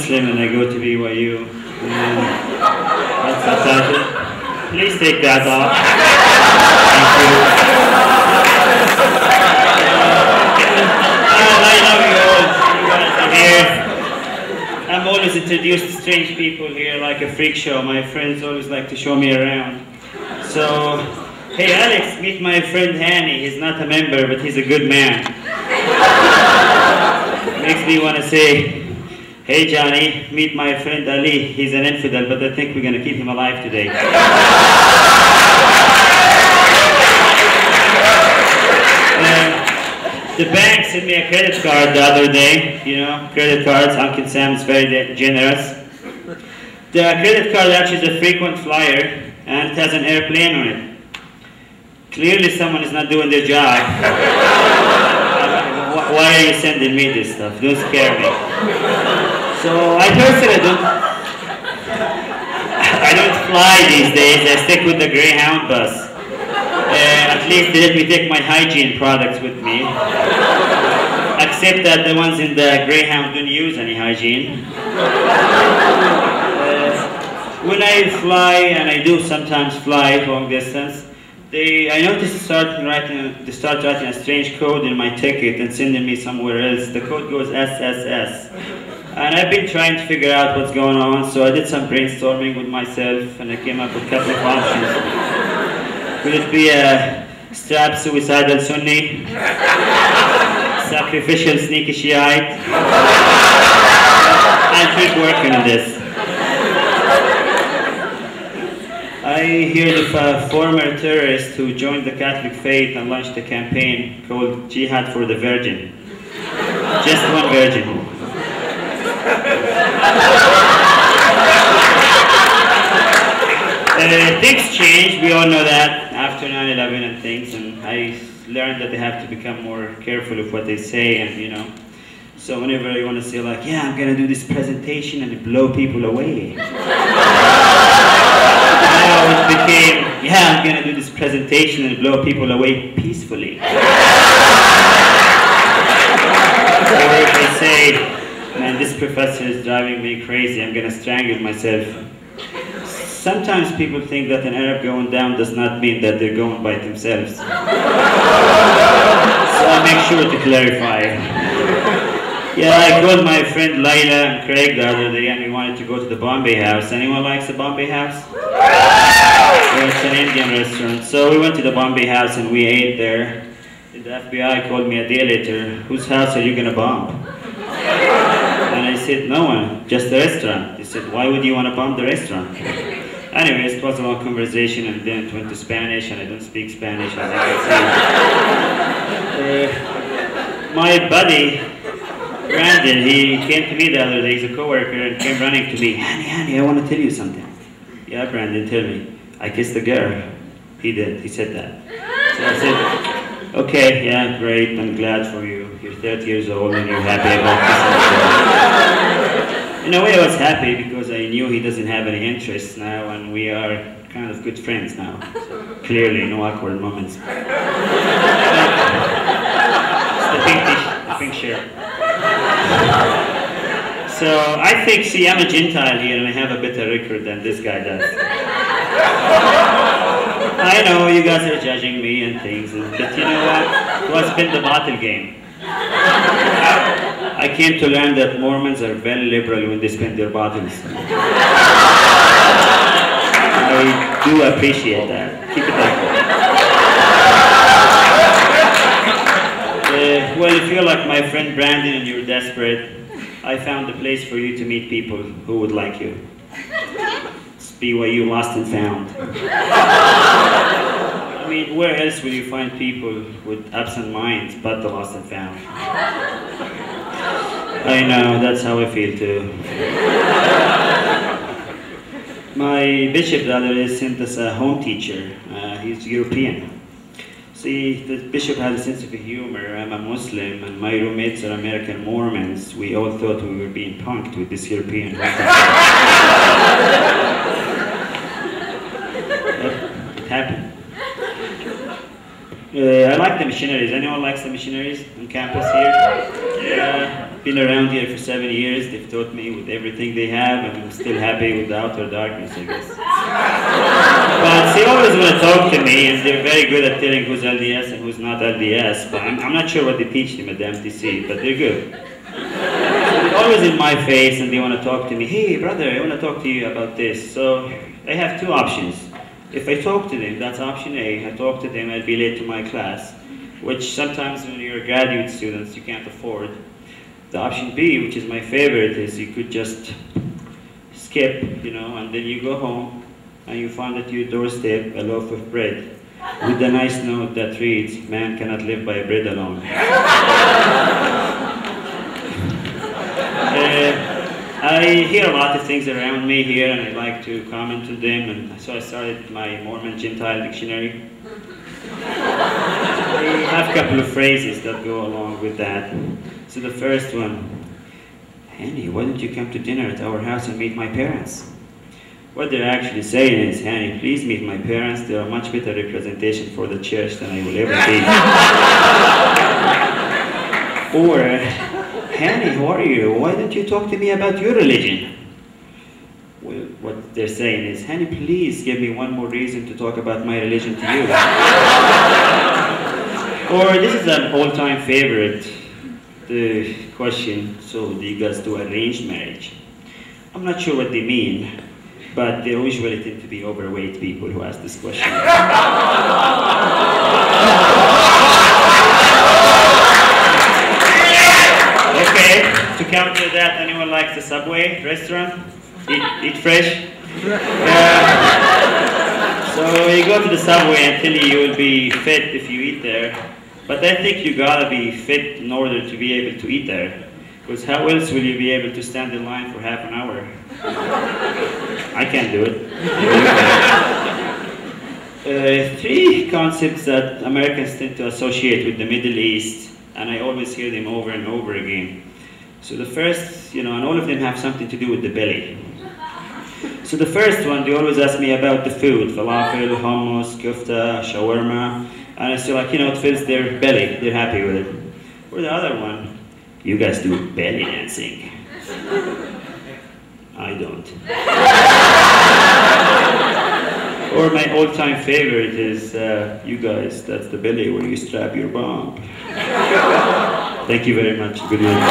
Muslim and I go to BYU. That's the title. Please take that off. Thank you. I love you all. You guys are here. I'm always introduced to strange people here like a freak show. My friends always like to show me around. So, hey Alex, meet my friend Hani. He's not a member, but he's a good man. Makes me want to say, hey Johnny, meet my friend Ali. He's an infidel, but I think we're going to keep him alive today. The bank sent me a credit card the other day. You know, credit cards, Uncle Sam is very generous. The credit card actually is a frequent flyer and it has an airplane on it. Clearly someone is not doing their job. Why are you sending me this stuff? Don't scare me. So I personally don't fly these days. I stick with the Greyhound bus. At least they let me take my hygiene products with me. Except that the ones in the Greyhound don't use any hygiene. When I fly, and I do sometimes fly long distance, I noticed they start writing a strange code in my ticket and sending me somewhere else. The code goes SSS. And I've been trying to figure out what's going on, so I did some brainstorming with myself and I came up with a couple of options. Could it be a strapped suicidal Sunni? Sacrificial sneaky Shiite? I'll keep working on this. I heard of a former terrorist who joined the Catholic faith and launched a campaign called Jihad for the Virgin. Just one virgin. Things change, we all know that, after 9/11 and things, and I learned that they have to become more careful of what they say, and you know. So whenever I want to say like, yeah, I'm going to do this presentation and blow people away. Now it became, yeah, I'm going to do this presentation and blow people away peacefully. Or if I say, man, this professor is driving me crazy, I'm going to strangle myself. Sometimes people think that an Arab going down does not mean that they're going by themselves. So I make sure to clarify. Yeah, I called my friend Layla and Craig the other day and we wanted to go to the Bombay House. Anyone likes the Bombay House? Well, it's an Indian restaurant. So we went to the Bombay House and we ate there. And the FBI called me a day later, whose house are you going to bomb? And I said, no one, just the restaurant. They said, why would you want to bomb the restaurant? Anyways, it was a long conversation and then it went to Spanish and I don't speak Spanish as you can see. My buddy, Brandon, he came to me the other day, he's a coworker, and came running to me, Honey, I want to tell you something. Yeah, Brandon, tell me. I kissed a girl. He did, he said that. So I said, okay, yeah, great, I'm glad for you. You're 30 years old and you're happy about kissing a girl. In a way I was happy because I knew he doesn't have any interests now and we are kind of good friends now. So clearly, no awkward moments. It's the pink shirt. So I think, see, I'm a Gentile here and I have a better record than this guy does. I know you guys are judging me and things, but you know what? It was been the bottle game. I came to learn that Mormons are very liberal when they spend their bottles. I do appreciate that. Keep it up. Well, if you're like my friend Brandon and you're desperate, I found a place for you to meet people who would like you. It's BYU Lost and Found. I mean, where else will you find people with absent minds but the Lost and Found? I know, that's how I feel too. My bishop the other day sent us a home teacher. He's European. See, the bishop has a sense of humor. I'm a Muslim and my roommates are American Mormons. We all thought we were being punked with this European home teacher. It happened. I like the missionaries. Anyone likes the missionaries on campus here? Been around here for 7 years. They've taught me with everything they have, and I'm still happy with the outer darkness, I guess. But they always want to talk to me, and they're very good at telling who's LDS and who's not LDS. But I'm not sure what they teach them at the MTC, but they're good. They're always in my face, and they want to talk to me. Hey, brother, I want to talk to you about this. So I have two options. If I talk to them, that's option A. I talk to them, I'll be late to my class, which sometimes when you're graduate students, you can't afford. The option B, which is my favorite, is you could just skip, and then you go home, and you find at your doorstep a loaf of bread with a nice note that reads, "Man cannot live by bread alone." I hear a lot of things around me here, and I like to comment on them, and so I started my Mormon Gentile dictionary. I have a couple of phrases that go along with that. So the first one, "Hanny, why don't you come to dinner at our house and meet my parents?" What they're actually saying is, "Hanny, please meet my parents. They are a much better representation for the church than I will ever be." Or, "Hanny, how are you? Why don't you talk to me about your religion?" Well, what they're saying is, "Hanny, please give me one more reason to talk about my religion to you." Or this is an all-time favorite, the question, "So do you guys do arranged marriage?" I'm not sure what they mean, but they usually tend to be overweight people who ask this question. Okay, to counter that, anyone likes the Subway restaurant? Eat fresh? So you go to the Subway and tell you will be fit if you eat there. But I think you gotta be fit in order to be able to eat there. Because how else will you be able to stand in line for half an hour? I can't do it. Three concepts that Americans tend to associate with the Middle East, and I always hear them over and over again. So the first, and all of them have something to do with the belly. So the first one, they always ask me about the food, falafel, hummus, kufta, shawarma, and I say it fills their belly, they're happy with it. Or the other one, "You guys do belly dancing." I don't. Or my all-time favorite is, "You guys, that's the belly where you strap your bomb." Thank you very much. Good night.